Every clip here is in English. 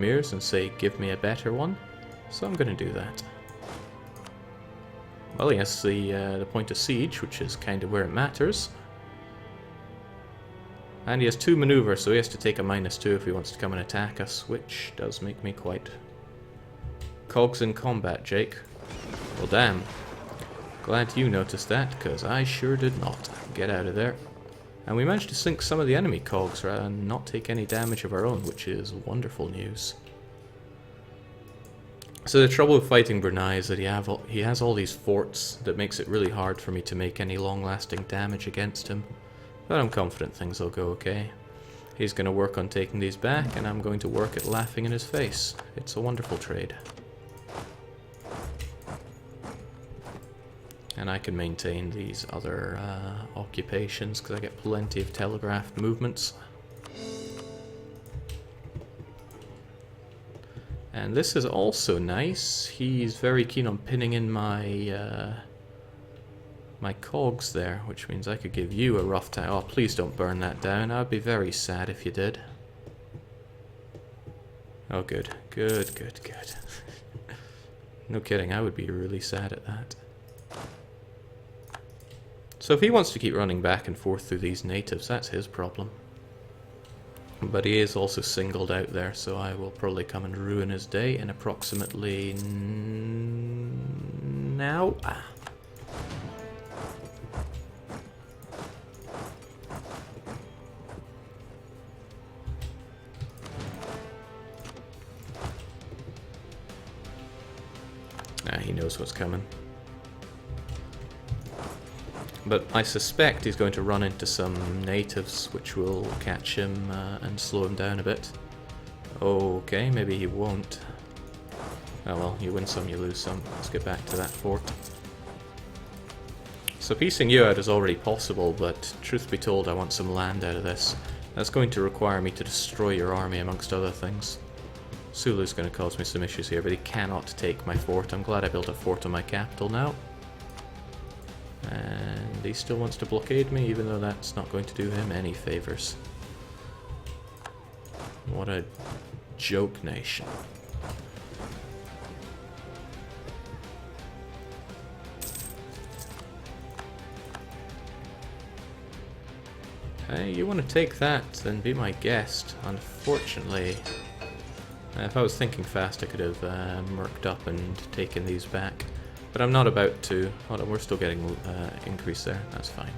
mirrors and say, give me a better one. So I'm going to do that. Well, he has the point of siege, which is kind of where it matters. And he has 2 maneuver, so he has to take a -2 if he wants to come and attack us, which does make me quite cogs in combat, Jake. Well, damn. Glad you noticed that, because I sure did not. Get out of there. And we managed to sink some of the enemy cogs and not take any damage of our own, which is wonderful news. So the trouble with fighting Brunei is that he has all these forts that makes it really hard for me to make any long-lasting damage against him. But I'm confident things will go okay. He's going to work on taking these back, and I'm going to work at laughing in his face. It's a wonderful trade. And I can maintain these other occupations because I get plenty of telegraphed movements. And this is also nice. He's very keen on pinning in my my cogs there, which means I could give you a rough time. Oh, please don't burn that down. I'd be very sad if you did. Oh, good. Good, good, good. No kidding, I would be really sad at that. So if he wants to keep running back and forth through these natives, that's his problem. But he is also singled out there, so I will probably come and ruin his day in approximately now. He knows what's coming. But I suspect he's going to run into some natives, which will catch him and slow him down a bit. Okay, maybe he won't. Oh well, you win some, you lose some. Let's get back to that fort. So piecing you out is already possible, but truth be told, I want some land out of this. That's going to require me to destroy your army, amongst other things. Sulu's going to cause me some issues here, but he cannot take my fort. I'm glad I built a fort on my capital now. And he still wants to blockade me, even though that's not going to do him any favors. What a joke nation. Hey, you want to take that, then be my guest. Unfortunately, if I was thinking fast, I could have murked up and taken these back. But I'm not about to. Hold on, we're still getting increase there. That's fine.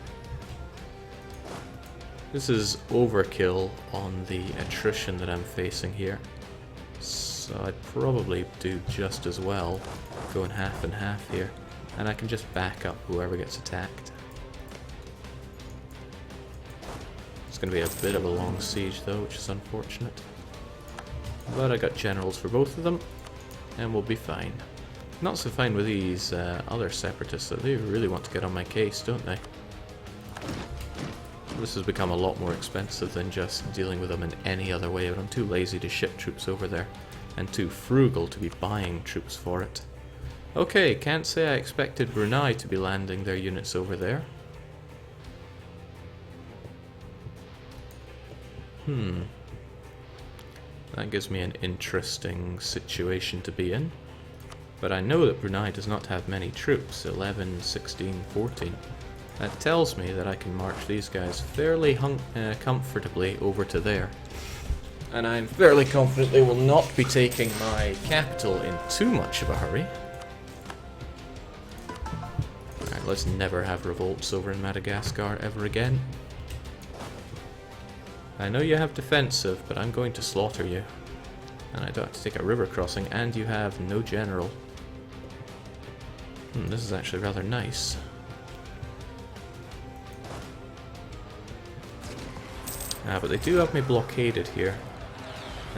This is overkill on the attrition that I'm facing here. So I'd probably do just as well going half and half here. And I can just back up whoever gets attacked. It's going to be a bit of a long siege though, which is unfortunate. But I got generals for both of them, and we'll be fine. Not so fine with these other separatists, though. They really want to get on my case, don't they? This has become a lot more expensive than just dealing with them in any other way, but I'm too lazy to ship troops over there, and too frugal to be buying troops for it. Okay, can't say I expected Brunei to be landing their units over there. That gives me an interesting situation to be in. But I know that Brunei does not have many troops, 11, 16, 14. That tells me that I can march these guys fairly comfortably over to there. And I'm fairly confident they will not be taking my capital in too much of a hurry. Alright, let's never have revolts over in Madagascar ever again. I know you have defensive, but I'm going to slaughter you. And I don't have to take a river crossing, and you have no general. This is actually rather nice. But they do have me blockaded here.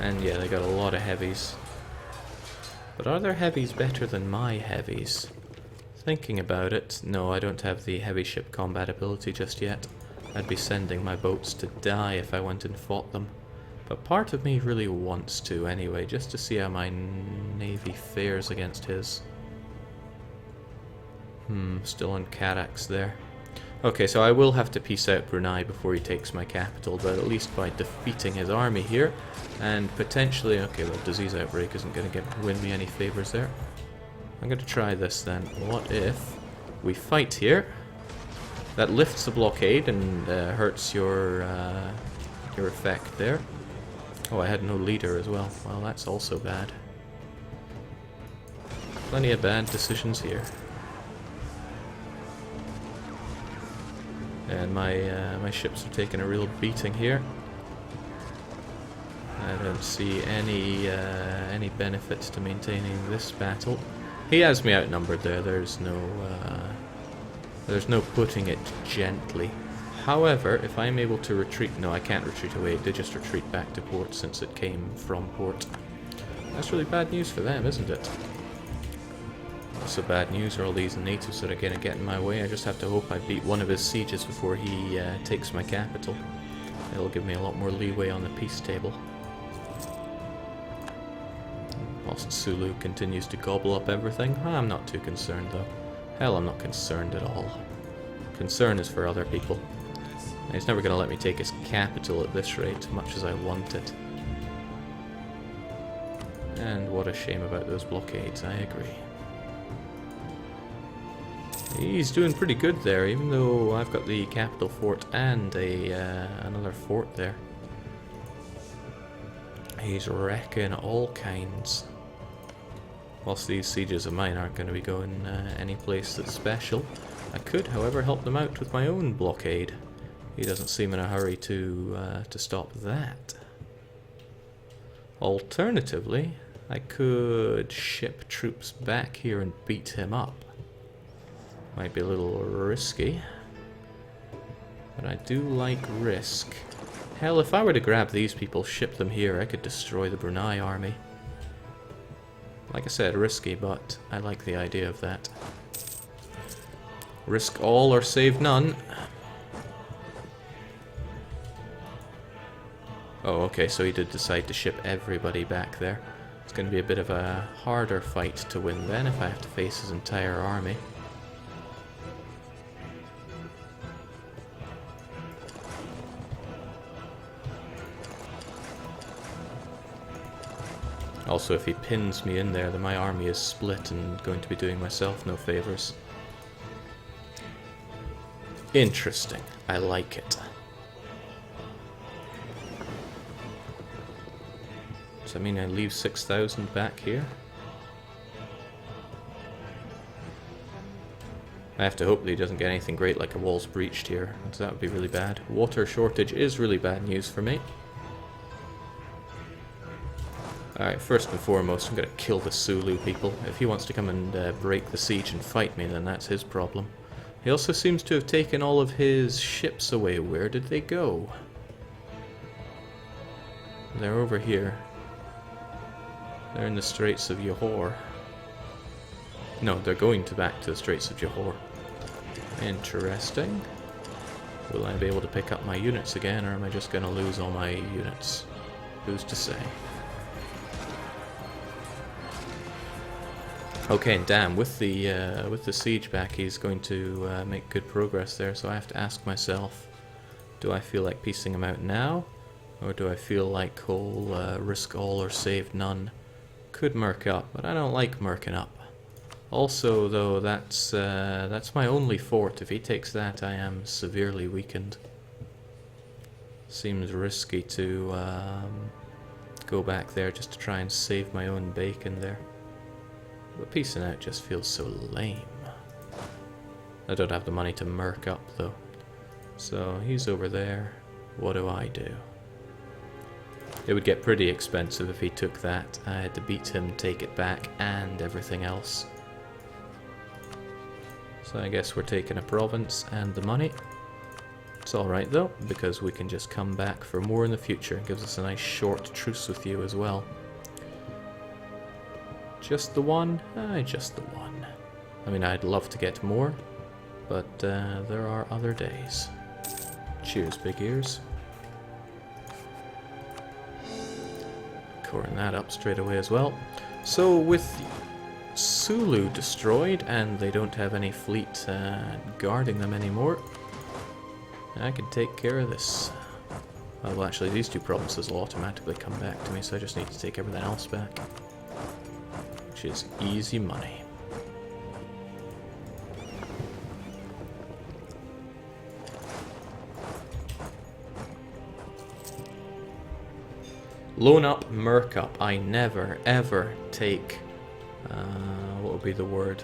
And yeah, they got a lot of heavies. But are their heavies better than my heavies? Thinking about it, no, I don't have the heavy ship combat ability just yet. I'd be sending my boats to die if I went and fought them. But part of me really wants to anyway, just to see how my navy fares against his. Still on Carax there. Okay, so I will have to peace out Brunei before he takes my capital, but at least by defeating his army here, and potentially... Okay, well, disease outbreak isn't going to win me any favors there. I'm going to try this then. What if we fight here? That lifts the blockade and hurts your effect there. Oh, I had no leader as well. Well, that's also bad. Plenty of bad decisions here. And my ships are taking a real beating here. I don't see any benefits to maintaining this battle. He has me outnumbered there. There's no putting it gently. However, if I'm able to retreat... No, I can't retreat away. It did just retreat back to port since it came from port. That's really bad news for them, isn't it? Also bad news are all these natives that are going to get in my way. I just have to hope I beat one of his sieges before he takes my capital. It'll give me a lot more leeway on the peace table. Whilst Sulu continues to gobble up everything, I'm not too concerned though. Hell, I'm not concerned at all. Concern is for other people. He's never going to let me take his capital at this rate, much as I want it. And what a shame about those blockades, I agree. He's doing pretty good there, even though I've got the capital fort and another fort there. He's wrecking all kinds. Whilst these sieges of mine aren't going to be going any place that's special, I could, however, help them out with my own blockade. He doesn't seem in a hurry to stop that. Alternatively, I could ship troops back here and beat him up. Might be a little risky, but I do like risk. Hell, if I were to grab these people, ship them here, I could destroy the Brunei army. Like I said, risky, but I like the idea of that. Risk all or save none. Oh, okay, so he did decide to ship everybody back there. It's going to be a bit of a harder fight to win then if I have to face his entire army. Also, if he pins me in there, then my army is split and going to be doing myself no favors. Interesting. I like it. Does that mean I leave 6,000 back here? I have to hope that he doesn't get anything great like a wall's breached here, because that would be really bad. Water shortage is really bad news for me. Alright, first and foremost, I'm going to kill the Sulu people. If he wants to come and break the siege and fight me, then that's his problem. He also seems to have taken all of his ships away. Where did they go? They're over here. They're in the Straits of Johor. No, they're going back to the Straits of Johor. Interesting. Will I be able to pick up my units again, or am I just going to lose all my units? Who's to say? Okay, and damn, with the siege back, he's going to make good progress there, so I have to ask myself, do I feel like piecing him out now, or do I feel like whole risk all or save none? Could murk up, but I don't like murking up. Also, though, that's my only fort. If he takes that, I am severely weakened. Seems risky to go back there just to try and save my own bacon there. But piecing out just feels so lame. I don't have the money to murk up, though. So, he's over there. What do I do? It would get pretty expensive if he took that. I had to beat him, take it back, and everything else. So I guess we're taking a province and the money. It's alright, though, because we can just come back for more in the future. It gives us a nice short truce with you as well. Just the one? Just the one. I mean, I'd love to get more, but there are other days. Cheers, big ears. Coring that up straight away as well. So with Sulu destroyed, and they don't have any fleet guarding them anymore, I can take care of this. Oh, well, actually, these two provinces will automatically come back to me, so I just need to take everything else back. Which is easy money. Loan up, merc up. I never, ever take... what would be the word?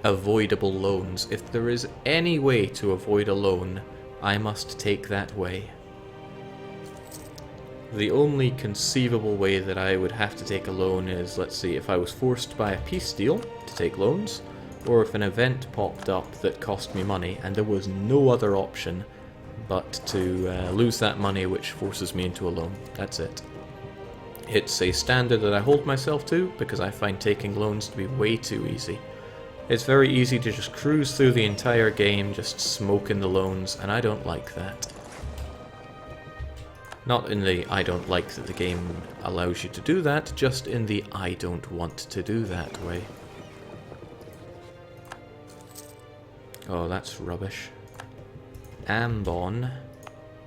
Avoidable loans. If there is any way to avoid a loan, I must take that way. The only conceivable way that I would have to take a loan is, let's see, if I was forced by a peace deal to take loans, or if an event popped up that cost me money and there was no other option but to lose that money, which forces me into a loan. That's it. It's a standard that I hold myself to because I find taking loans to be way too easy. It's very easy to just cruise through the entire game, just smoking the loans, and I don't like that. Not in the I don't like that the game allows you to do that, just in the I don't want to do that way. Oh, that's rubbish. Ambon,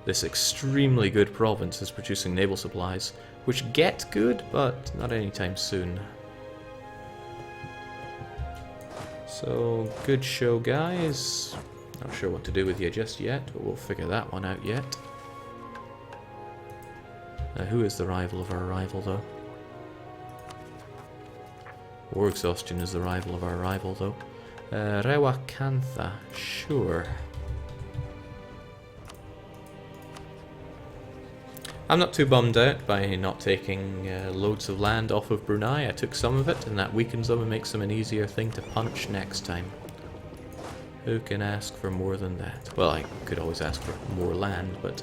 this extremely good province, is producing naval supplies, which get good, but not anytime soon. So, good show, guys. Not sure what to do with you just yet, but we'll figure that one out yet. Who is the rival of our rival, though? War exhaustion is the rival of our rival, though. Rewakantha, sure. I'm not too bummed out by not taking loads of land off of Brunei. I took some of it, and that weakens them and makes them an easier thing to punch next time. Who can ask for more than that? Well, I could always ask for more land, but...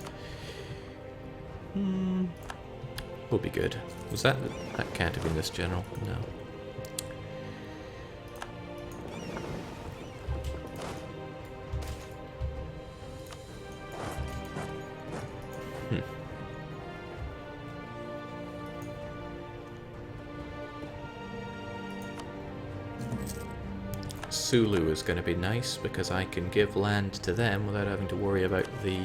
will be good. Was that... that can't have been this general. No. Sulu is going to be nice because I can give land to them without having to worry about the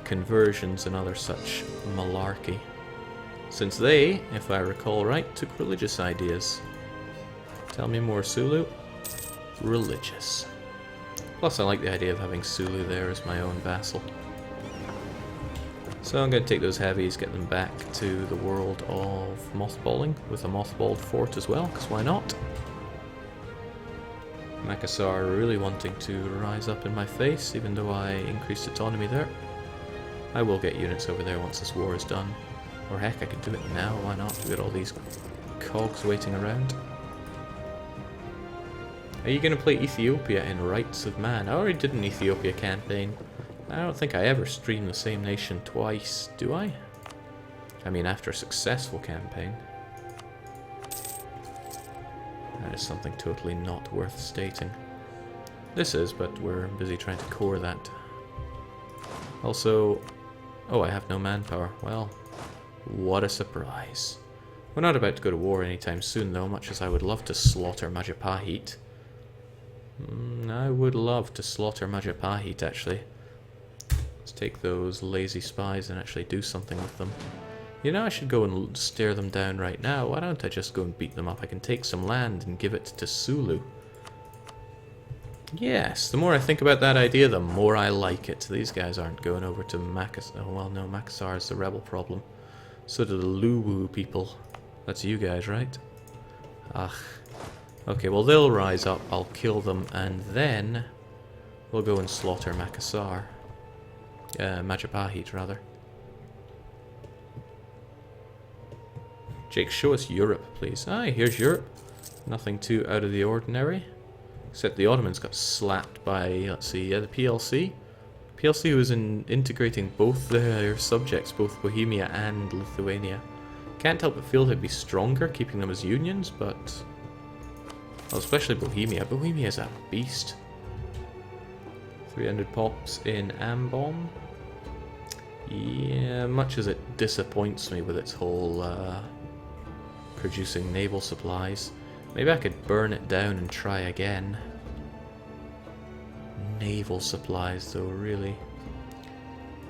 conversions and other such malarkey. Since they, if I recall right, took religious ideas. Tell me more, Sulu. Religious. Plus I like the idea of having Sulu there as my own vassal. So I'm going to take those heavies, get them back to the world of mothballing with a mothballed fort as well, because why not? Makassar really wanting to rise up in my face, even though I increased autonomy there. I will get units over there once this war is done. Or heck, I could do it now, why not? We've got all these cogs waiting around. Are you going to play Ethiopia in Rights of Man? I already did an Ethiopia campaign. I don't think I ever stream the same nation twice, do I? I mean, after a successful campaign. That is something totally not worth stating. This is, but we're busy trying to core that. Also... oh, I have no manpower. Well, what a surprise. We're not about to go to war anytime soon, though, much as I would love to slaughter Majapahit. I would love to slaughter Majapahit, actually. Let's take those lazy spies and actually do something with them. You know, I should go and stare them down right now. Why don't I just go and beat them up? I can take some land and give it to Sulu. Yes, the more I think about that idea, the more I like it. These guys aren't going over to Makassar. Oh, well, no, Makassar is the rebel problem. So do the Luwu people. That's you guys, right? Ugh. Okay, well, they'll rise up, I'll kill them, and then we'll go and slaughter Makassar. Majapahit, rather. Jake, show us Europe, please. Aye, here's Europe. Nothing too out of the ordinary. Except the Ottomans got slapped by, let's see, the PLC. PLC was integrating both their subjects, both Bohemia and Lithuania. Can't help but feel they'd be stronger keeping them as unions, but... well, especially Bohemia. Bohemia's a beast. 300 pops in Ambon. Yeah, much as it disappoints me with its whole producing naval supplies. Maybe I could burn it down and try again. Naval supplies though, really.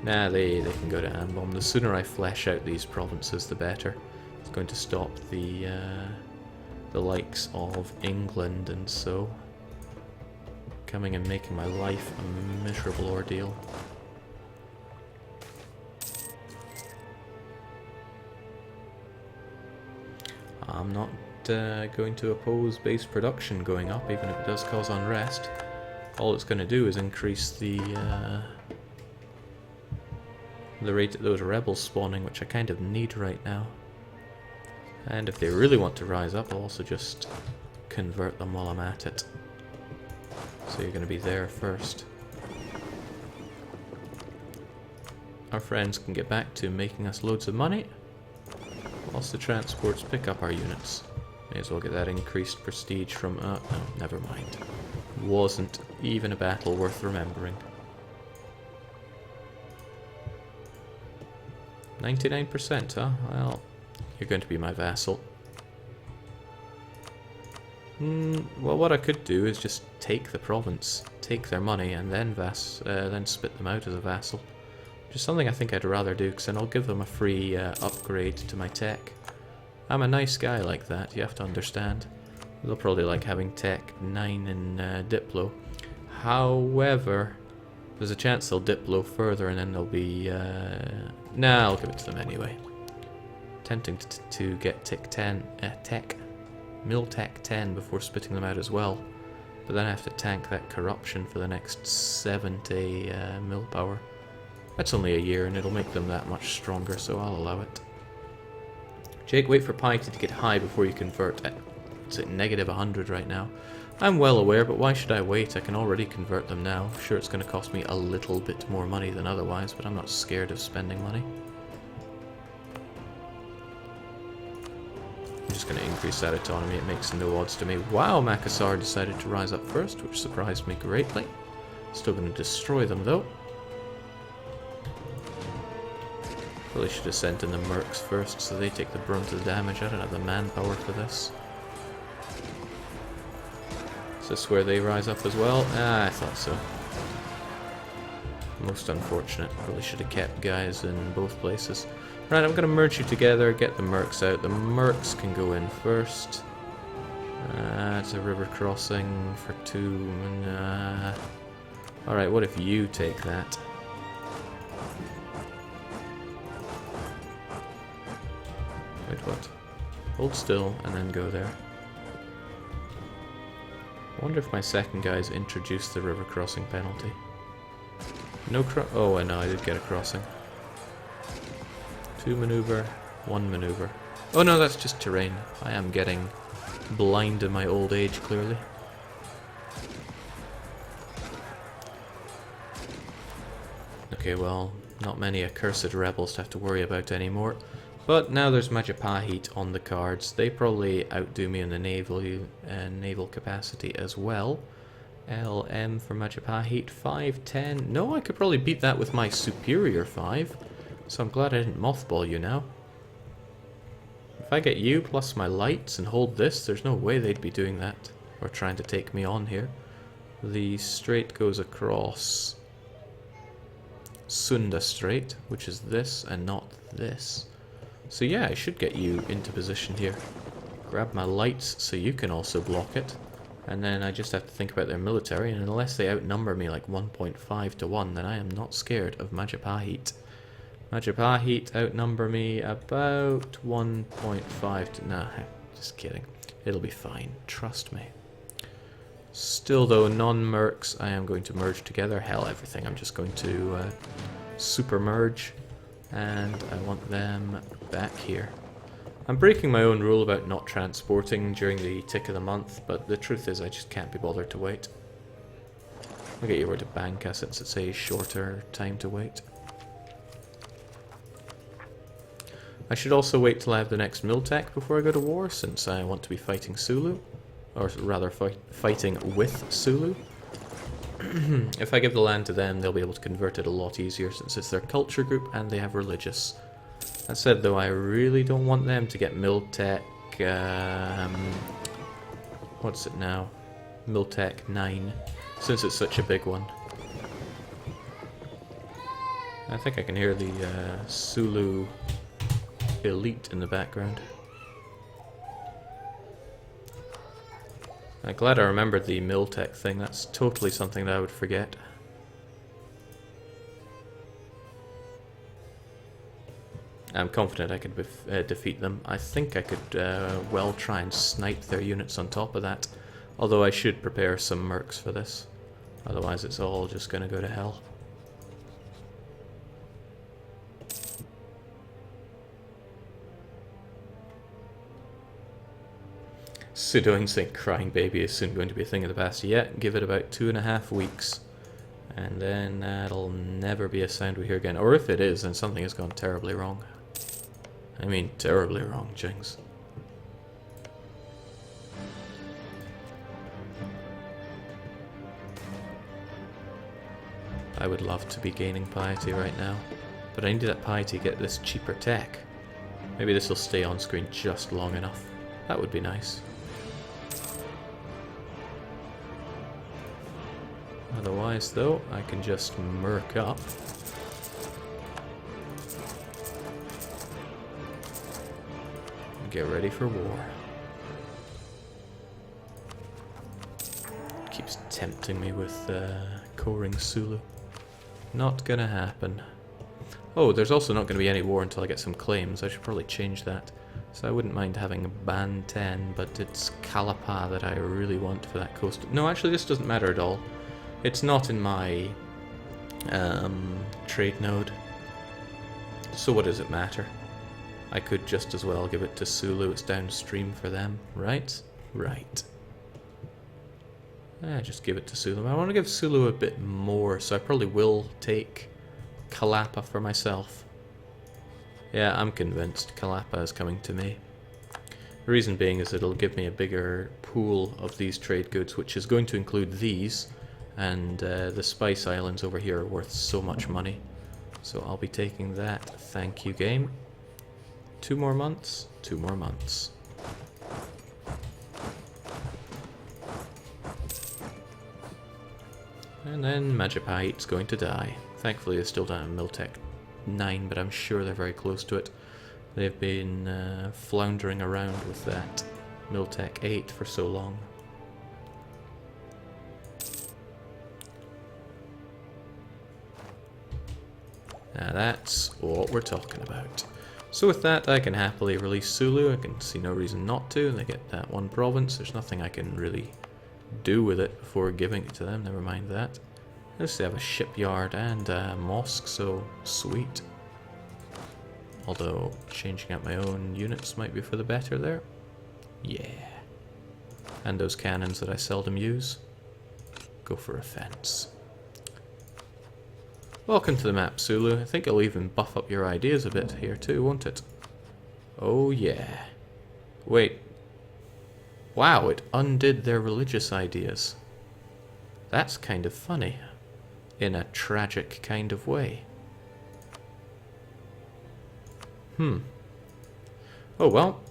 Nah, they can go to Ambom. The sooner I flesh out these provinces, the better. It's going to stop the likes of England and so coming and making my life a miserable ordeal. I'm not going to oppose base production going up, even if it does cause unrest. All it's going to do is increase the rate at those rebels spawning, which I kind of need right now. And if they really want to rise up, I'll also just convert them while I'm at it. So you're going to be there first. Our friends can get back to making us loads of money, whilst the transports pick up our units. May as well get that increased prestige from... no, never mind. Wasn't even a battle worth remembering. 99%, huh? Well, you're going to be my vassal. Well, what I could do is just take the province, take their money, and then then spit them out as a vassal. Which is something I think I'd rather do, because then I'll give them a free upgrade to my tech. I'm a nice guy like that, you have to understand. They'll probably like having tech 9 in Diplo. However, there's a chance they'll Diplo further and then they'll be... Nah, I'll give it to them anyway. Tempting to get Mill Tech 10 before spitting them out as well. But then I have to tank that corruption for the next 70 mill power. That's only a year and it'll make them that much stronger, so I'll allow it. Jake, wait for piety to get high before you convert. It's at negative 100 right now. I'm well aware, but why should I wait? I can already convert them now. Sure, it's going to cost me a little bit more money than otherwise, but I'm not scared of spending money. I'm just going to increase that autonomy. It makes no odds to me. Wow, Makassar decided to rise up first, which surprised me greatly. Still going to destroy them, though. Probably should have sent in the mercs first, so they take the brunt of the damage. I don't have the manpower for this. Is this where they rise up as well? Ah, I thought so. Most unfortunate. Probably should have kept guys in both places. Right, I'm going to merge you together, get the mercs out. The mercs can go in first. It's a river crossing for 2. Alright, what if you take that? Wait, what? Hold still and then go there. I wonder if my second guy's introduced the river crossing penalty. No oh, I know, I did get a crossing. 2 maneuver, 1 maneuver. Oh no, that's just terrain. I am getting blind in my old age, clearly. Okay, well, not many accursed rebels to have to worry about anymore. But now there's Majapahit on the cards. They probably outdo me in the naval capacity as well. LM for Majapahit, 510. No, I could probably beat that with my superior 5. So I'm glad I didn't mothball you now. If I get you plus my lights and hold this, there's no way they'd be doing that. Or trying to take me on here. The strait goes across Sunda Strait, which is this and not this. So yeah, I should get you into position here. Grab my lights so you can also block it. And then I just have to think about their military, and unless they outnumber me like 1.5 to 1, then I am not scared of Majapahit. Majapahit outnumber me about 1.5 to... Nah, just kidding. It'll be fine, trust me. Still though, non-mercs I am going to merge together. Hell, everything. I'm just going to super merge. And I want them back here. I'm breaking my own rule about not transporting during the tick of the month, but the truth is I just can't be bothered to wait. I'll get you over to Banka since it's a shorter time to wait. I should also wait till I have the next Miltech before I go to war, since I want to be fighting Sulu. Or rather, fighting with Sulu. If I give the land to them, they'll be able to convert it a lot easier since it's their culture group and they have religious. That said though, I really don't want them to get Miltech... what's it now? Miltech 9, since it's such a big one. I think I can hear the Sulu elite in the background. I'm glad I remembered the Miltech thing. That's totally something that I would forget. I'm confident I could defeat them. I think I could well try and snipe their units on top of that. Although I should prepare some mercs for this. Otherwise it's all just going to go to hell. Sudoing saying crying baby is soon going to be a thing of the past. Yeah, give it about 2.5 weeks. And then it'll never be a sound we hear again. Or if it is, then something has gone terribly wrong. I mean, terribly wrong, Jinx. I would love to be gaining piety right now. But I need that piety to get this cheaper tech. Maybe this will stay on screen just long enough. That would be nice. Otherwise, though, I can just merc up. And get ready for war. Keeps tempting me with coring Sulu. Not gonna happen. Oh, there's also not gonna be any war until I get some claims. I should probably change that. So I wouldn't mind having Ban 10, but it's Kalapa that I really want for that coast. No, actually this doesn't matter at all. It's not in my trade node. So what does it matter? I could just as well give it to Sulu. It's downstream for them, right? Right. Just give it to Sulu. I want to give Sulu a bit more, so I probably will take Kalapa for myself. Yeah, I'm convinced Kalapa is coming to me. The reason being is it'll give me a bigger pool of these trade goods, which is going to include these, and the Spice Islands over here are worth so much money. So I'll be taking that. Thank you, game. 2 more months, 2 more months. And then Majapahit's going to die. Thankfully they still don't have Miltech 9, but I'm sure they're very close to it. They've been floundering around with that Miltech 8 for so long. Now that's what we're talking about. So with that I can happily release Sulu. I can see no reason not to. They get that one province. There's nothing I can really do with it before giving it to them. Never mind that. At least they have a shipyard and a mosque, so sweet. Although changing out my own units might be for the better there. Yeah. And those cannons that I seldom use. Go for offense. Welcome to the map, Sulu. I think it'll even buff up your ideas a bit here too, won't it? Oh yeah. Wait. Wow, it undid their religious ideas. That's kind of funny. In a tragic kind of way. Oh well.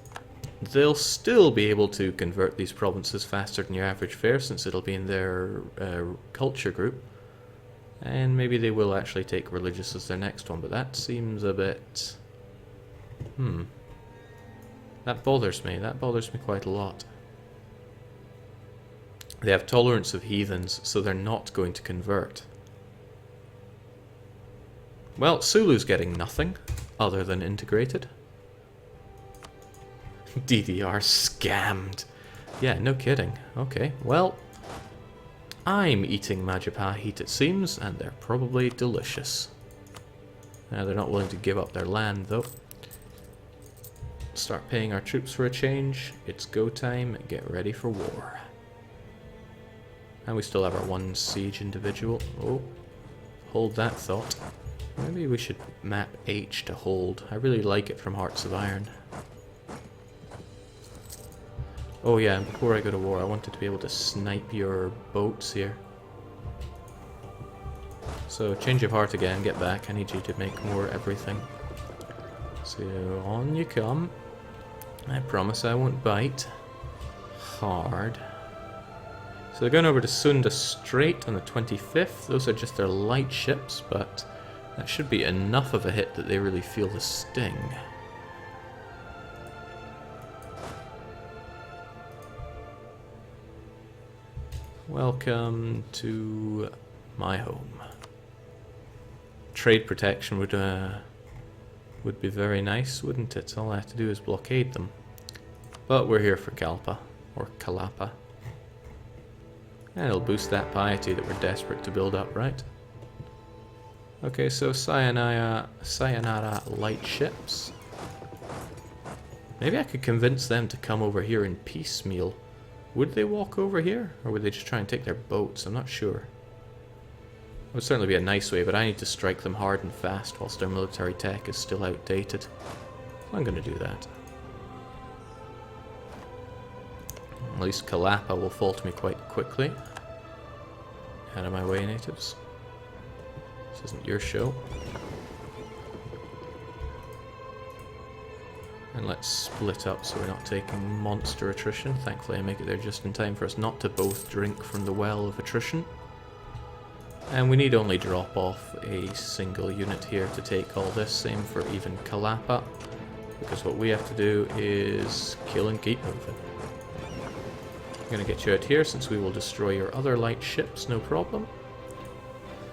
They'll still be able to convert these provinces faster than your average fare, since it'll be in their culture group. And maybe they will actually take religious as their next one, but that seems a bit... That bothers me. That bothers me quite a lot. They have tolerance of heathens, so they're not going to convert. Well, Sulu's getting nothing other than integrated. DDR scammed. Yeah, no kidding. Okay, well, I'm eating Majapahit, it seems, and they're probably delicious. Now, they're not willing to give up their land, though. Start paying our troops for a change. It's go time. Get ready for war. And we still have our 1 siege individual. Oh, hold that thought. Maybe we should map H to hold. I really like it from Hearts of Iron. Oh yeah, and before I go to war, I wanted to be able to snipe your boats here. So, change of heart again, get back. I need you to make more everything. So, on you come. I promise I won't bite. Hard. So they're going over to Sunda Strait on the 25th. Those are just their light ships, but That should be enough of a hit that they really feel the sting. Welcome to my home. Trade protection would be very nice, wouldn't it? All I have to do is blockade them. But we're here for Kalpa, or Kalapa. And it'll boost that piety that we're desperate to build up, right? Okay, so Sayonara light ships. Maybe I could convince them to come over here in piecemeal. Would they walk over here? Or would they just try and take their boats? I'm not sure. It would certainly be a nice way, but I need to strike them hard and fast whilst their military tech is still outdated. I'm going to do that. At least Kalapa will fall to me quite quickly. Out of my way, natives. This isn't your show. And let's split up so we're not taking monster attrition. Thankfully I make it there just in time for us not to both drink from the well of attrition. And we need only drop off a single unit here to take all this. Same for even Kalapa. Because what we have to do is kill and keep moving. I'm going to get you out here since we will destroy your other light ships, no problem.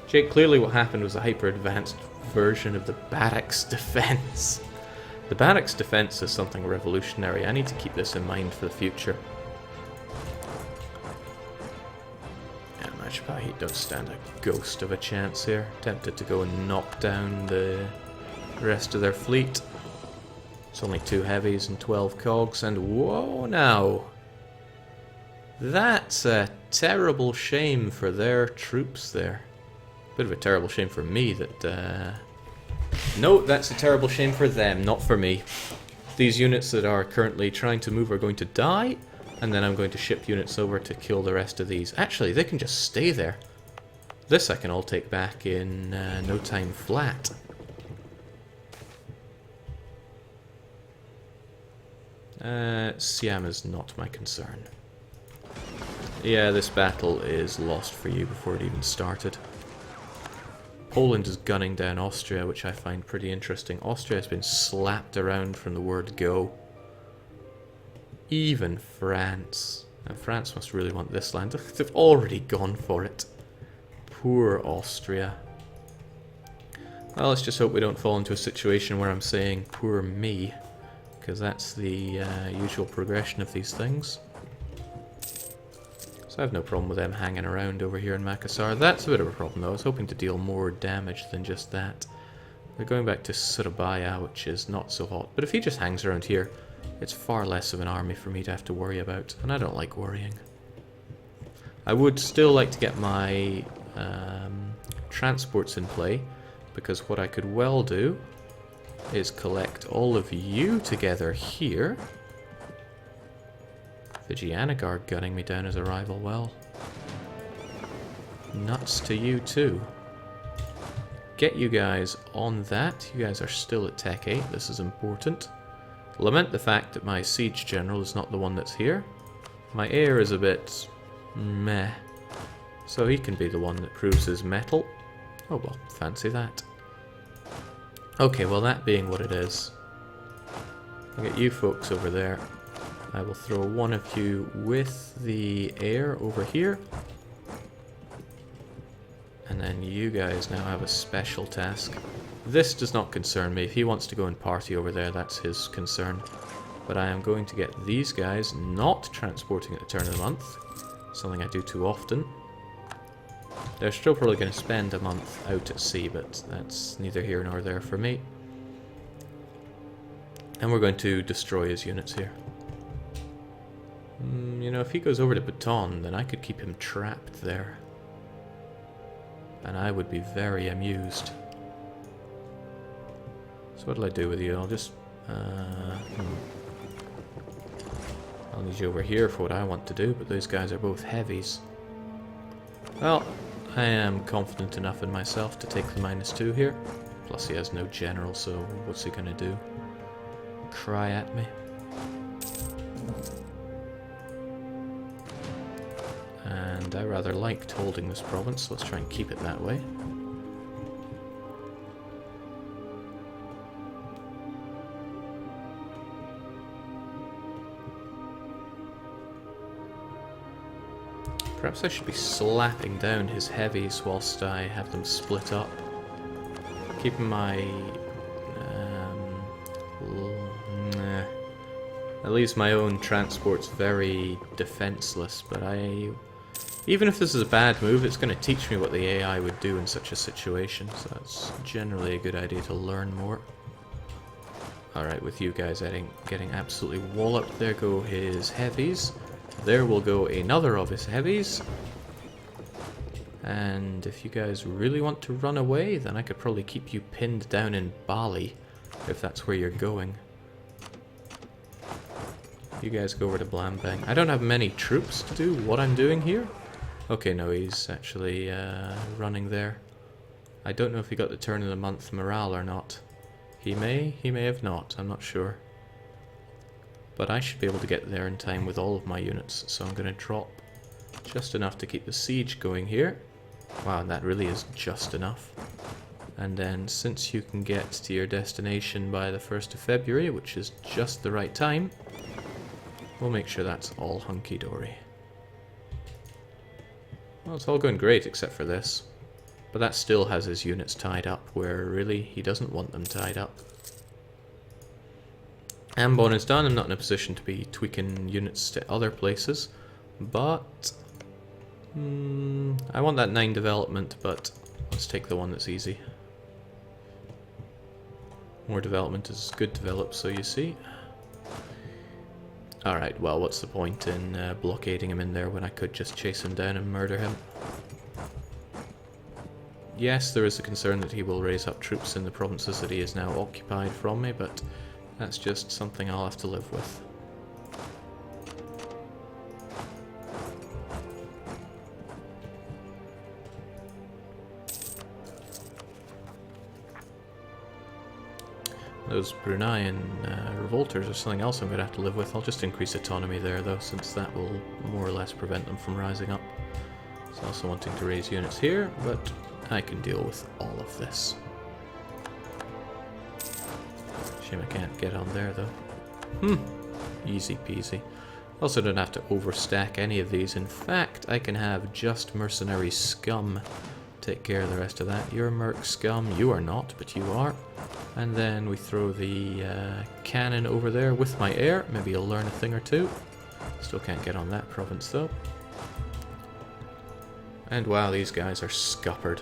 Jake, clearly what happened was a hyper-advanced version of the barracks defense. The barracks defense is something revolutionary. I need to keep this in mind for the future. Yeah, Majapahit don't stand a ghost of a chance here. Tempted to go and knock down the rest of their fleet. It's only 2 heavies and 12 cogs, and whoa now! That's a terrible shame for their troops there. Bit of a terrible shame for me that... No, that's a terrible shame for them, not for me. These units that are currently trying to move are going to die, and then I'm going to ship units over to kill the rest of these. Actually, they can just stay there. This I can all take back in no time flat. Siam is not my concern. Yeah, this battle is lost for you before it even started. Poland is gunning down Austria, which I find pretty interesting. Austria has been slapped around from the word go. Even France. And France must really want this land. They've already gone for it. Poor Austria. Well, let's just hope we don't fall into a situation where I'm saying, poor me. Because that's the usual progression of these things. So I have no problem with them hanging around over here in Makassar. That's a bit of a problem though. I was hoping to deal more damage than just that. They're going back to Surabaya, which is not so hot. But if he just hangs around here, it's far less of an army for me to have to worry about. And I don't like worrying. I would still like to get my transports in play. Because what I could well do is collect all of you together here. Vigianic are gunning me down as a rival. Well, nuts to you too. Get you guys on that. You guys are still at Tech 8. This is important. Lament the fact that my siege general is not the one that's here. My heir is a bit meh. So he can be the one that proves his mettle. Oh well, fancy that. Okay, well that being what it is, I'll get you folks over there. I will throw one of you with the heir over here. And then you guys now have a special task. This does not concern me. If he wants to go and party over there, that's his concern. But I am going to get these guys not transporting at the turn of the month. Something I do too often. They're still probably going to spend a month out at sea, but that's neither here nor there for me. And we're going to destroy his units here. You know, if he goes over to Baton, then I could keep him trapped there. And I would be very amused. So what'll I do with you? I'll just... I'll need you over here for what I want to do, but those guys are both heavies. Well, I am confident enough in myself to take the -2 here. Plus he has no general, so what's he gonna do? Cry at me? And I rather liked holding this province, so let's try and keep it that way. Perhaps I should be slapping down his heavies whilst I have them split up. Keeping my... At least my own transport's very defenseless, but even if this is a bad move, it's going to teach me what the AI would do in such a situation, so that's generally a good idea to learn more. Alright, with you guys getting absolutely walloped, there go his heavies. There will go another of his heavies. And if you guys really want to run away, then I could probably keep you pinned down in Bali, if that's where you're going. You guys go over to Blambang. I don't have many troops to do what I'm doing here. Okay, no, he's actually running there. I don't know if he got the turn of the month morale or not. He may have not, I'm not sure. But I should be able to get there in time with all of my units, so I'm going to drop just enough to keep the siege going here. Wow, and that really is just enough. And then, since you can get to your destination by the 1st of February, which is just the right time, we'll make sure that's all hunky-dory. Well, it's all going great except for this. But that still has his units tied up, where really he doesn't want them tied up. Ambon is done. I'm not in a position to be tweaking units to other places, but I want that 9 development, but let's take the one that's easy. More development is good develop, so you see. Alright, well, what's the point in blockading him in there when I could just chase him down and murder him? Yes, there is a concern that he will raise up troops in the provinces that he is now occupied from me, but that's just something I'll have to live with. Those Bruneian revolters are something else I'm going to have to live with. I'll just increase autonomy there though, since that will more or less prevent them from rising up. It's also wanting to raise units here, but I can deal with all of this. Shame I can't get on there though. Easy peasy. Also don't have to overstack any of these. In fact, I can have just mercenary scum take care of the rest of that. You're merc scum, you are not, but you are. And then we throw the cannon over there with my air. Maybe you'll learn a thing or two. Still can't get on that province though. And wow, these guys are scuppered.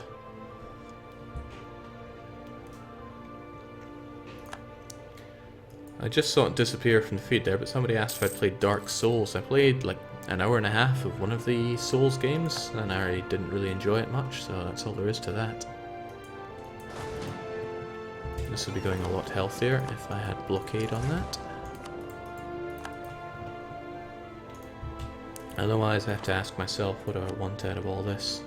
I just saw it disappear from the feed there, but somebody asked if I played Dark Souls. I played like an hour and a half of one of the Souls games, and I didn't really enjoy it much, so that's all there is to that. This would be going a lot healthier if I had blockade on that. Otherwise I have to ask myself, what do I want out of all this?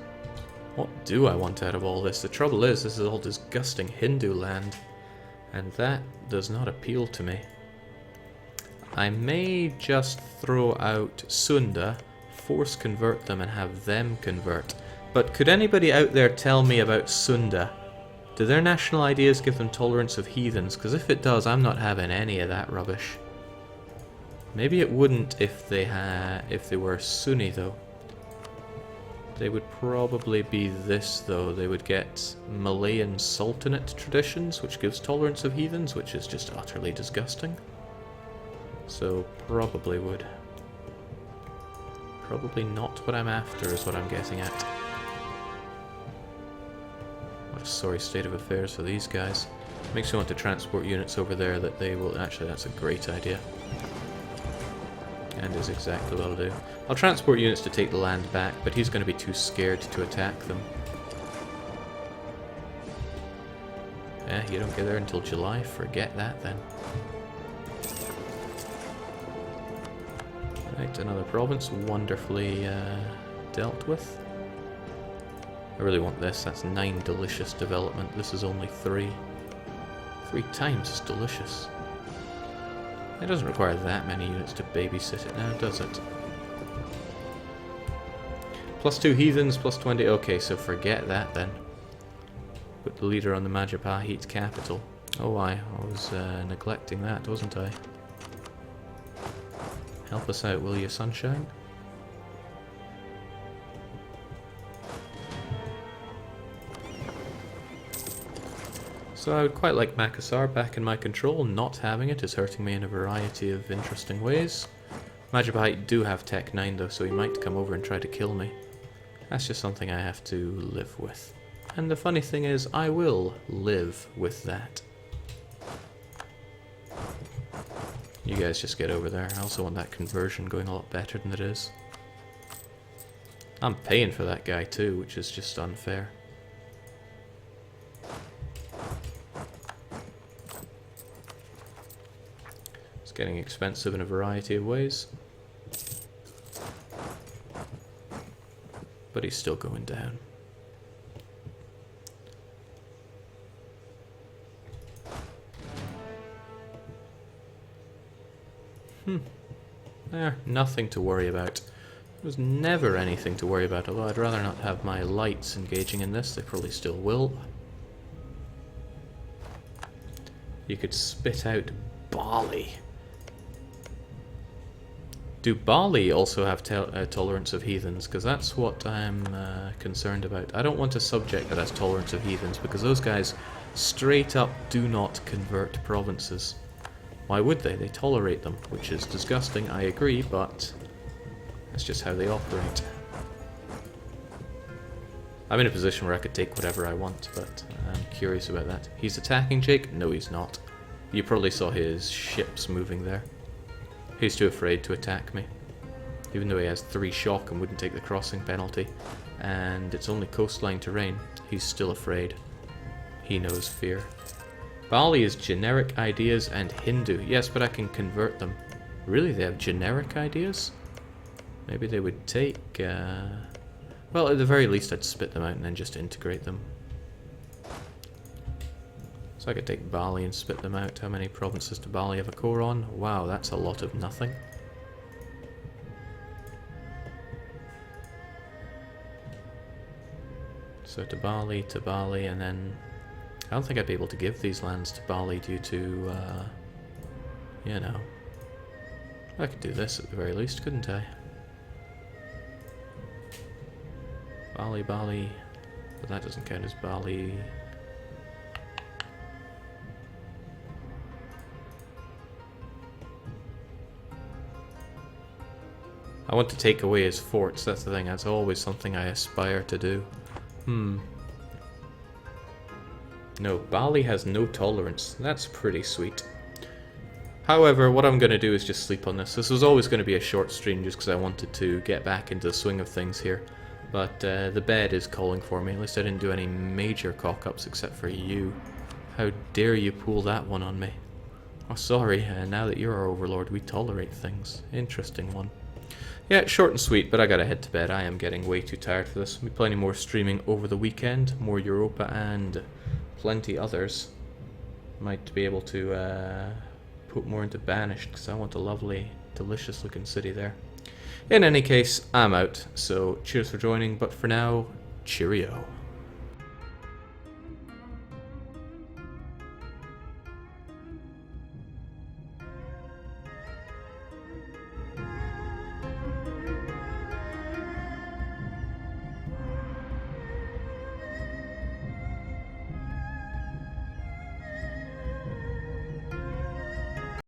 What do I want out of all this? The trouble is, this is all disgusting Hindu land, and that does not appeal to me. I may just throw out Sunda, force convert them and have them convert. But could anybody out there tell me about Sunda? Do their national ideas give them tolerance of heathens? Because if it does, I'm not having any of that rubbish. Maybe it wouldn't if they were Sunni though. They would probably be this though. They would get Malayan Sultanate traditions, which gives tolerance of heathens, which is just utterly disgusting. So probably would. Probably not what I'm after is what I'm getting at. What a sorry state of affairs for these guys. Makes me want to transport units over there that they will... Actually, that's a great idea. And is exactly what I'll do. I'll transport units to take the land back, but he's going to be too scared to attack them. Yeah, you don't get there until July. Forget that then. Right, another province wonderfully dealt with. I really want this. That's 9 delicious development. This is only 3. 3 times as delicious. It doesn't require that many units to babysit it now, does it? +2 heathens, +20. Okay, so forget that then. Put the leader on the Majapahit capital. Oh, I was neglecting that, wasn't I? Help us out, will you, sunshine? So I would quite like Makassar back in my control. Not having it is hurting me in a variety of interesting ways. Majapahit do have Tech 9 though, so he might come over and try to kill me. That's just something I have to live with. And the funny thing is, I will live with that. You guys just get over there. I also want that conversion going a lot better than it is. I'm paying for that guy too, which is just unfair. It's getting expensive in a variety of ways. But he's still going down. Nothing to worry about. There's never anything to worry about, although I'd rather not have my lights engaging in this. They probably still will. You could spit out barley. Do barley also have tolerance of heathens? Because that's what I'm concerned about. I don't want a subject that has tolerance of heathens, because those guys straight up do not convert provinces. Why would they? They tolerate them, which is disgusting, I agree, but that's just how they operate. I'm in a position where I could take whatever I want, but I'm curious about that. He's attacking Jake? No, he's not. You probably saw his ships moving there. He's too afraid to attack me. Even though he has 3 shock and wouldn't take the crossing penalty, and it's only coastline terrain, he's still afraid. He knows fear. Bali is generic ideas and Hindu. Yes, but I can convert them. Really, they have generic ideas? Maybe they would take... Well, at the very least I'd spit them out and then just integrate them. So I could take Bali and spit them out. How many provinces do Bali have a core on? Wow, that's a lot of nothing. So to Bali, and then... I don't think I'd be able to give these lands to Bali due to, you know... I could do this at the very least, couldn't I? Bali... But that doesn't count as Bali... I want to take away his forts, that's the thing. That's always something I aspire to do. No, Bali has no tolerance. That's pretty sweet. However, what I'm going to do is just sleep on this. This was always going to be a short stream just because I wanted to get back into the swing of things here. But the bed is calling for me. At least I didn't do any major cock-ups except for you. How dare you pull that one on me? Oh, sorry. Now that you're our overlord, we tolerate things. Interesting one. Yeah, short and sweet, but I gotta head to bed. I am getting way too tired for this. There'll be plenty more streaming over the weekend. More Europa and plenty others. Might be able to put more into Banished, because I want a lovely, delicious looking city there. In any case, I'm out, so cheers for joining, but for now, cheerio.